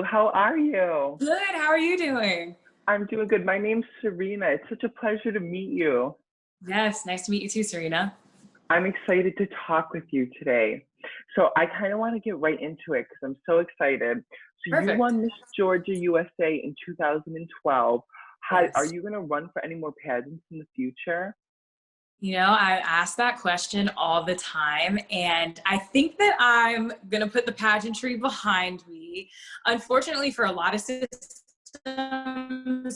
How are you? Good. How are you doing? I'm doing good. My name's Serena. It's such a pleasure to meet you. Yes, nice to meet you too, Serena. I'm excited to talk with you today. So I kind of want to get right into it because I'm so excited. So you Perfect. won Miss Georgia USA in 2012. Are Yes. you going to run for any more pageants in the future? I ask that question all the time, and I think that I'm going to put the pageantry behind me. Unfortunately, for a lot of systems,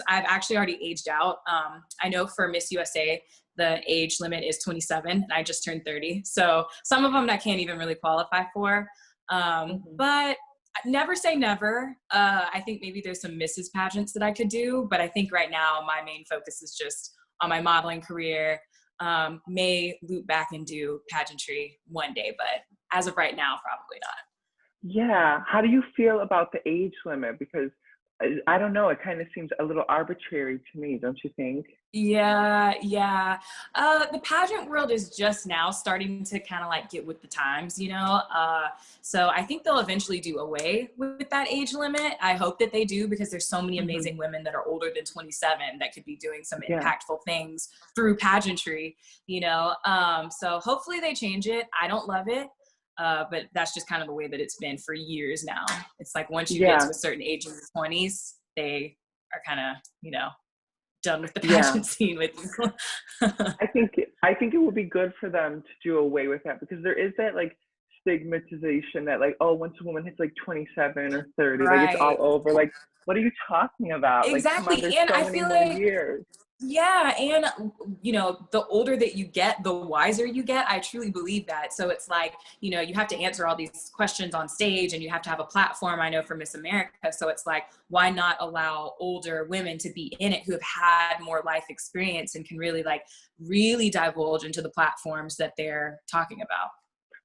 I've actually already aged out. I know for Miss USA, the age limit is 27, and I just turned 30. So some of them I can't even really qualify for. Hmm. But never say never. I think maybe there's some Mrs. pageants that I could do, but I think right now my main focus is just on my modeling career. May loop back and do pageantry one day, but as of right now, probably not. Yeah. How do you feel about the age limit? Because I don't know, it kind of seems a little arbitrary to me, don't you think? Yeah, yeah. The pageant world is just now starting to kind of like get with the times, you know? So I think they'll eventually do away with that age limit. I hope that they do because there's so many Hmm. amazing women that are older than 27 that could be doing some Yeah. impactful things through pageantry, you know? So hopefully they change it. I don't love it. But that's just kind of the way that it's been for years now. It's like once you get to Yeah. a certain age in the 20s, they are kind of, done with the Yeah. pageant scene with you. I think I think it would be good for them to do away with that because there is that like stigmatization that like, oh, once a woman hits like 27 or 30, like it's all Right. over. Like, what are you talking about? Like, come on, Exactly. there's And so I many feel more like, years. yeah, and the older that you get, the wiser you get. I truly believe that. So it's like, you have to answer all these questions on stage and you have to have a platform, I know, for Miss America. So it's like, why not allow older women to be in it who have had more life experience and can really really divulge into the platforms that they're talking about.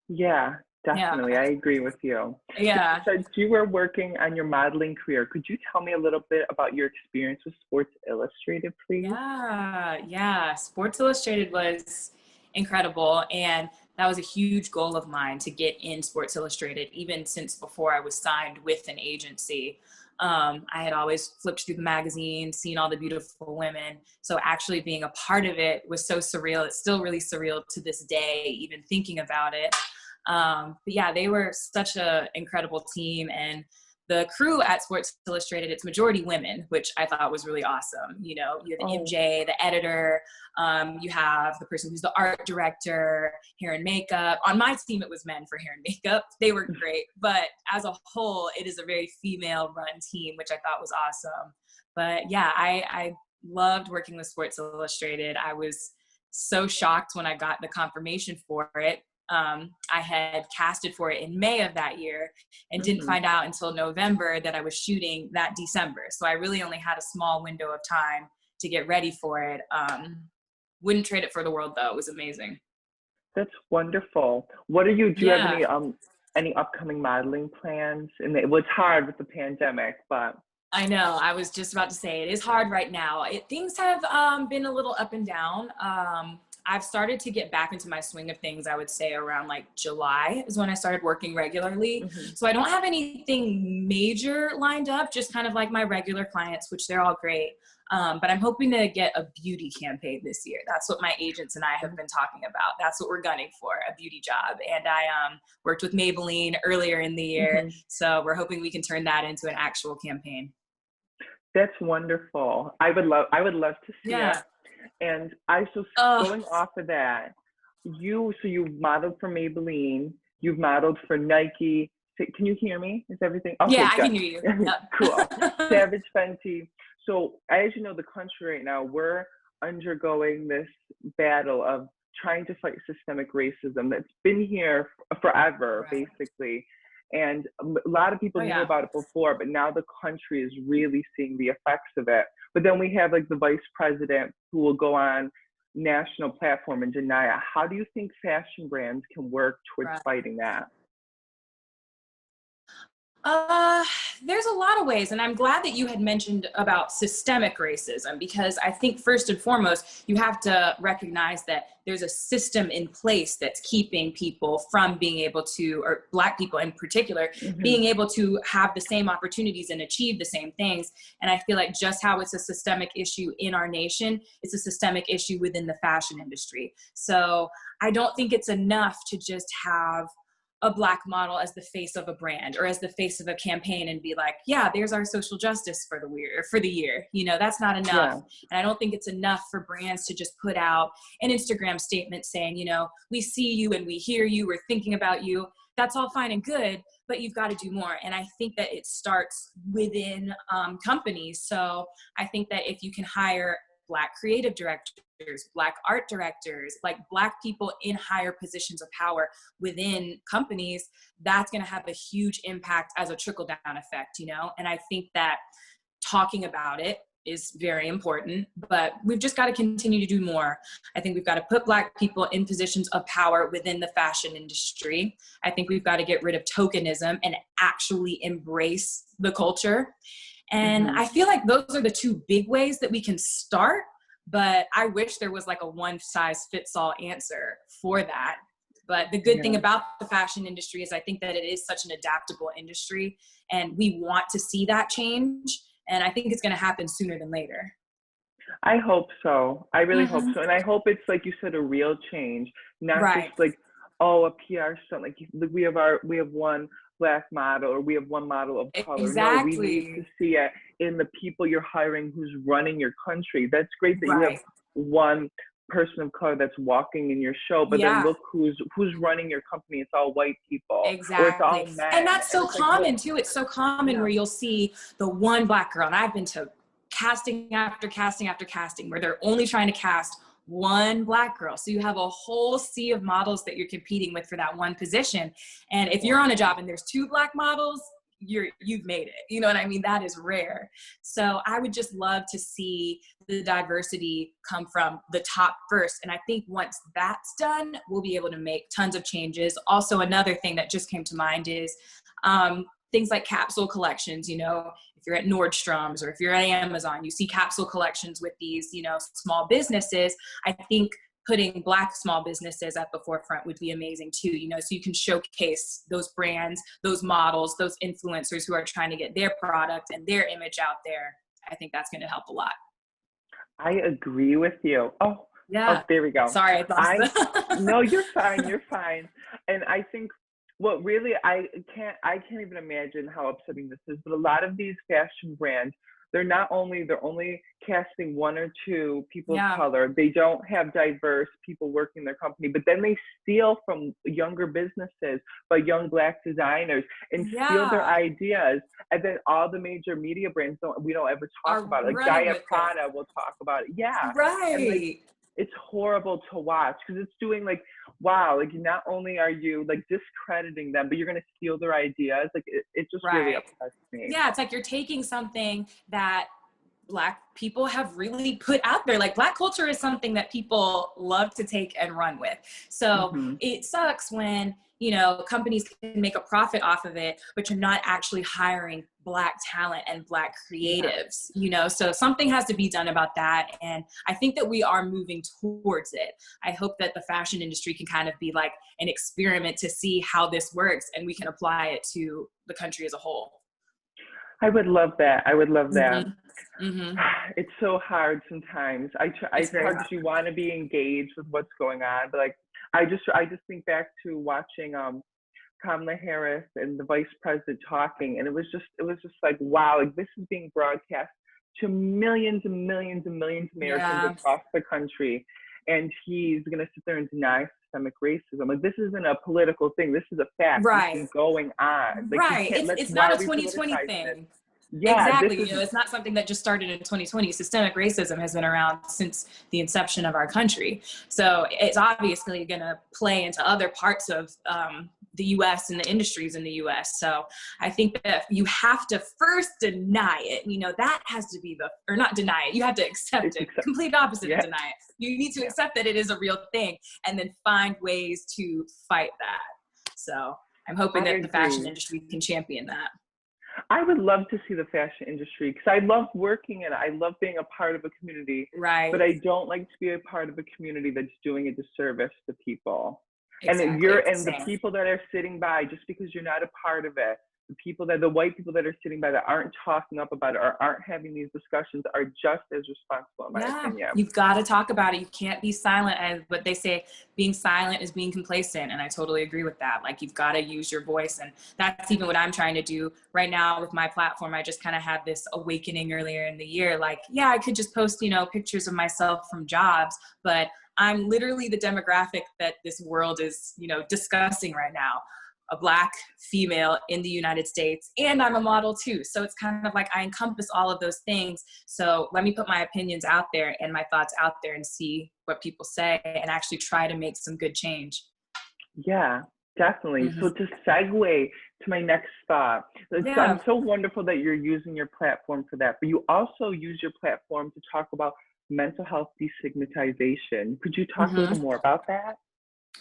Yeah, Yeah. definitely. I agree with you. So you Yeah. said you were working on your modeling career. Could you tell me a little bit about your experience with Sports Illustrated, please? Yeah, yeah. Sports Illustrated was incredible. And that was a huge goal of mine to get in Sports Illustrated, even since before I was signed with an agency. I had always flipped through the magazine, seen all the beautiful women. So actually being a part of it was so surreal. It's still really surreal to this day, even thinking about it. But yeah, they were such an incredible team. And the crew at Sports Illustrated, it's majority women, which I thought was really awesome. You have the Oh, MJ, the editor, you have the person who's the art director, hair and makeup. On my team, it was men for hair and makeup. They were great. But as a whole, it is a very female run team, which I thought was awesome. But yeah, I loved working with Sports Illustrated. I was so shocked when I got the confirmation for it. I had casted for it in May of that year and didn't hmm. find out until November that I was shooting that December. So I really only had a small window of time to get ready for it. Wouldn't trade it for the world though. It was amazing. That's wonderful. Do you have Yeah, any upcoming modeling plans? And it was hard with the pandemic, but I know. I was just about to say it is hard right now. Things have been a little up and down. I've started to get back into my swing of things, I would say around like July is when I started working regularly. mhm. So I don't have anything major lined up, just kind of like my regular clients, which they're all great. But I'm hoping to get a beauty campaign this year. That's what my agents and I have been talking about. That's what we're gunning for, a beauty job. And I worked with Maybelline earlier in the year. Mhm. So we're hoping we can turn that into an actual campaign. That's wonderful. I would love to see it. Yeah. And I so Oh, going off of that, you modeled for Maybelline, you've modeled for Nike. Can you hear me? Is everything yeah, okay? I can hear you. Good. Cool. Yep. Savage Fenty. So as you know, the country right now, we're undergoing this battle of trying to fight systemic racism that's been here forever, Right. basically. And a lot of people Oh, knew yeah. about it before, but now the country is really seeing the effects of it. But then we have like the vice president who will go on national platform and deny it. How do you think fashion brands can work towards Right. fighting that? Uh, there's a lot of ways, and I'm glad that you had mentioned about systemic racism, because I think first and foremost, you have to recognize that there's a system in place that's keeping people from being able to, or Black people in particular, Hmm. being able to have the same opportunities and achieve the same things. And I feel like just how it's a systemic issue in our nation, it's a systemic issue within the fashion industry. So I don't think it's enough to just have a Black model as the face of a brand or as the face of a campaign and be like, yeah, there's our social justice for the year. You know, that's not enough. Yeah. And I don't think it's enough for brands to just put out an Instagram statement saying, you know, we see you and we hear you, we're thinking about you. That's all fine and good, but you've got to do more. And I think that it starts within companies. So I think that if you can hire Black creative directors, Black art directors, like Black people in higher positions of power within companies, that's going to have a huge impact as a trickle down effect, you know? And I think that talking about it is very important, but we've just got to continue to do more. I think we've got to put Black people in positions of power within the fashion industry. I think we've got to get rid of tokenism and actually embrace the culture. And Hmm. I feel like those are the two big ways that we can start, but I wish there was like a one size fits all answer for that. But the good thing Yeah. about the fashion industry is I think that it is such an adaptable industry, and we want to see that change. And I think it's going to happen sooner than later. I hope so. I really hope Hmm. so. And I hope it's, like you said, a real change, not just Right. like, oh, a PR stunt. Like we have one Black model, or we have one model of color. No, we need to Exactly. see it in the people you're hiring who's running your country. That's great that you have Right. one person of color that's walking in your show, but then Yeah. look who's running your company. It's all white people, or it's all Exactly. And men. that's And so it's like, well, common too. It's so common yeah. where you'll see the one Black girl, and I've been to casting after casting after casting where they're only trying to cast one Black girl. So you have a whole sea of models that you're competing with for that one position. And if you're Yeah. on a job and there's two Black models, you've made it. You know what I mean? That is rare. So I would just love to see the diversity come from the top first. And I think once that's done, we'll be able to make tons of changes. Also, another thing that just came to mind is things like capsule collections. You know, if you're at Nordstrom's or if you're at Amazon, you see capsule collections with these, you know, small businesses. I think putting Black small businesses at the forefront would be amazing too, you know, so you can showcase those brands, those models, those influencers who are trying to get their product and their image out there. I think that's going to help a lot. I agree with you. Oh, Yeah. there we go. Sorry, I I thought. No, you're fine. You're fine. And I think what really I can't even imagine how upsetting this is. But a lot of these fashion brands, they're only casting one or two people of Yeah. color. They don't have diverse people working in their company. But then they steal from younger businesses by young Black designers and steal their Yeah. ideas. And then all the major media brands we don't ever talk Are about it. Like running Gaia with it. Prada will talk about it. Yeah. And like Right. it's horrible to watch because it's doing like, wow, like not only are you like discrediting them, but you're going to steal their ideas. Like it just really Right. upsets me. Yeah, it's like you're taking something that Black people have really put out there. Like Black culture is something that people love to take and run with. So Hmm. it sucks when, you know, companies can make a profit off of it, but you're not actually hiring Black talent and Black Yeah. creatives, you know? So something has to be done about that. And I think that we are moving towards it. I hope that the fashion industry can kind of be like an experiment to see how this works and we can apply it to the country as a whole. I would love that. I would love that. Mhm. Mhm. It's so hard sometimes. It's It's very hard hard. because you want to be engaged with what's going on, but like I just think back to watching Kamala Harris and the vice president talking, and it was just like, wow, like this is being broadcast to millions and millions and millions of Americans Yeah. across the country, and he's gonna sit there and deny systemic racism. Like this isn't a political thing. This is a fact. This Right. is going on. Like you Right. can't let's It's why not a are we 2020 politicizing this? thing. Yeah, this Exactly. is You know, it's not something that just started in 2020. Systemic racism has been around since the inception of our country. So it's obviously going to play into other parts of the U.S. and the industries in the U.S. So I think that you have to first deny it. You know, that has to be or not deny it. You have to accept it's it. accept- Complete opposite of yeah, deny it. You need to yeah. accept that it is a real thing and then find ways to fight that. So I'm hoping I that the fashion agree. industry can champion that. I would love to see the fashion industry because I love working in it. I love being a part of a community, but Right. I don't like to be a part of a community that's doing a disservice to people. And that Exactly. and the people that are sitting by, just because you're not a part of it, the white people that are sitting by that aren't talking up about it or aren't having these discussions are just as responsible, in my Yeah, opinion. you've got to talk about it. You can't be silent. And what they say, being silent is being complacent. And I totally agree with that. Like, you've got to use your voice. And that's even what I'm trying to do right now with my platform. I just kind of had this awakening earlier in the year. Like, yeah, I could just post, pictures of myself from jobs, but I'm literally the demographic that this world is, discussing right now. A Black female in the United States, and I'm a model too. So it's kind of like I encompass all of those things. So let me put my opinions out there and my thoughts out there and see what people say and actually try to make some good change. Yeah, definitely. Mm-hmm. So to segue to my next thought, I'm so wonderful that you're using your platform for that, but you also use your platform to talk about mental health destigmatization. Could you talk a little more about that?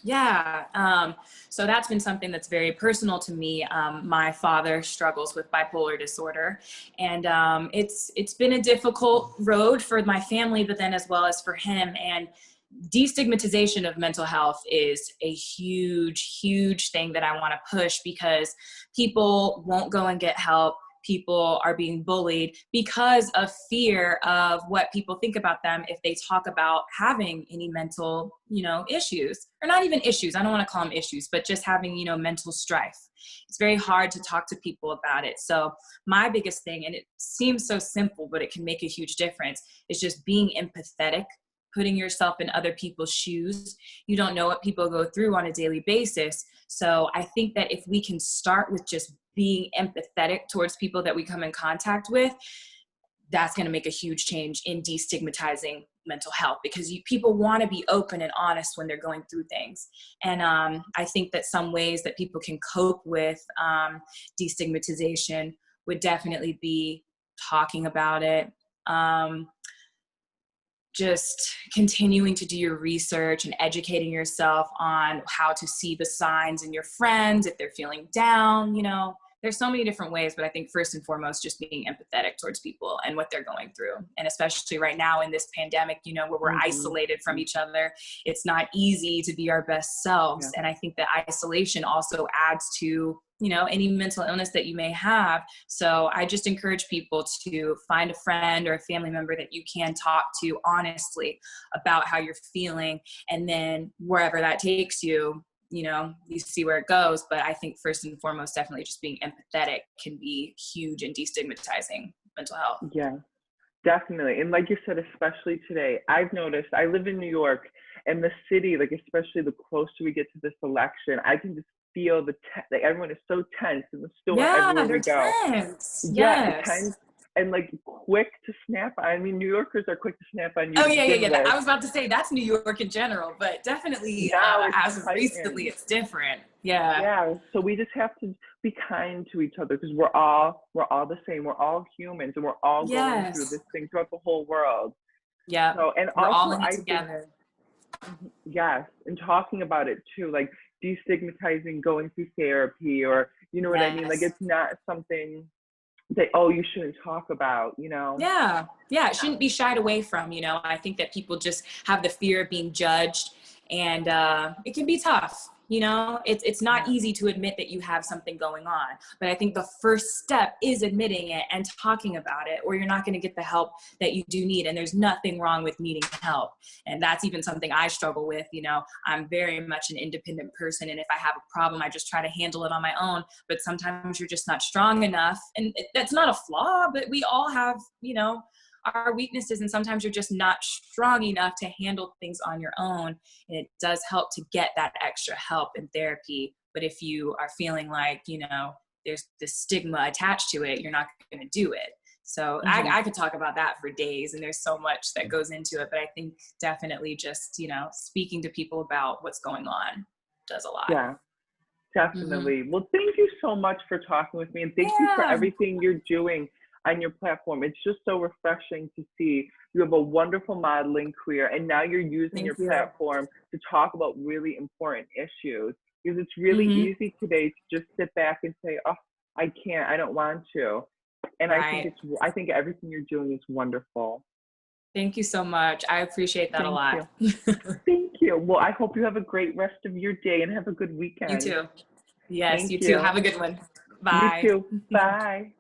Yeah. So that's been something that's very personal to me. My father struggles with bipolar disorder, and it's been a difficult road for my family, but then as well as for him. And destigmatization of mental health is a huge, huge thing that I want to push, because people won't go and get help. People are being bullied because of fear of what people think about them if they talk about having any mental, issues, or not even issues. I don't want to call them issues, but just having, mental strife. It's very hard to talk to people about it. So my biggest thing, and it seems so simple, but it can make a huge difference, is just being empathetic, putting yourself in other people's shoes. You don't know what people go through on a daily basis. So I think that if we can start with just being empathetic towards people that we come in contact with, that's going to make a huge change in destigmatizing mental health, because people want to be open and honest when they're going through things. And I think that some ways that people can cope with destigmatization would definitely be talking about it, just continuing to do your research and educating yourself on how to see the signs in your friends if they're feeling down. There's so many different ways, but I think first and foremost, just being empathetic towards people and what they're going through. And especially right now in this pandemic, where we're isolated from each other, it's not easy to be our best selves. Yeah. And I think that isolation also adds to, any mental illness that you may have. So I just encourage people to find a friend or a family member that you can talk to honestly about how you're feeling. And then wherever that takes you, you see where it goes. But I think first and foremost, definitely just being empathetic can be huge in destigmatizing mental health. Yeah, definitely. And like you said, especially today, I've noticed, I live in New York, and the city, like especially the closer we get to this election, I can just feel like everyone is so tense in the store, everywhere we go. Tense. Yeah, tense and like quick to snap. I mean, New Yorkers are quick to snap on you. Oh yeah. I was about to say that's New York in general, but definitely as of recently, it's different. Yeah. Yeah. So we just have to be kind to each other, because we're all the same. We're all humans, and we're all going through this thing throughout the whole world. Yeah. So, and we're also, all in it together. Yes, and talking about it too, like destigmatizing going through therapy, or what I mean. Like, it's not something that you shouldn't talk about. Yeah, it shouldn't be shied away from. I think that people just have the fear of being judged, and it can be tough. It's not easy to admit that you have something going on, but I think the first step is admitting it and talking about it, or you're not going to get the help that you do need. And there's nothing wrong with needing help. And that's even something I struggle with. I'm very much an independent person. And if I have a problem, I just try to handle it on my own. But sometimes you're just not strong enough. And that's not a flaw, but we all have, our weaknesses, and sometimes you're just not strong enough to handle things on your own. And it does help to get that extra help in therapy. But if you are feeling like, there's this stigma attached to it, you're not going to do it. So I could talk about that for days, and there's so much that goes into it. But I think definitely just, speaking to people about what's going on does a lot. Yeah, definitely. Well, thank you so much for talking with me, and thank you for everything you're doing on your platform. It's just so refreshing to see. You have a wonderful modeling career, and now you're using your platform to talk about really important issues, because it's really easy today to just sit back and say, oh, I can't, I don't want to. And Right. I think everything you're doing is wonderful. Thank you so much. I appreciate that a Thank lot. you. Thank you. Well, I hope you have a great rest of your day and have a good You weekend. too. Yes, Thank you too. you. Have a good one. You Bye. too. Bye.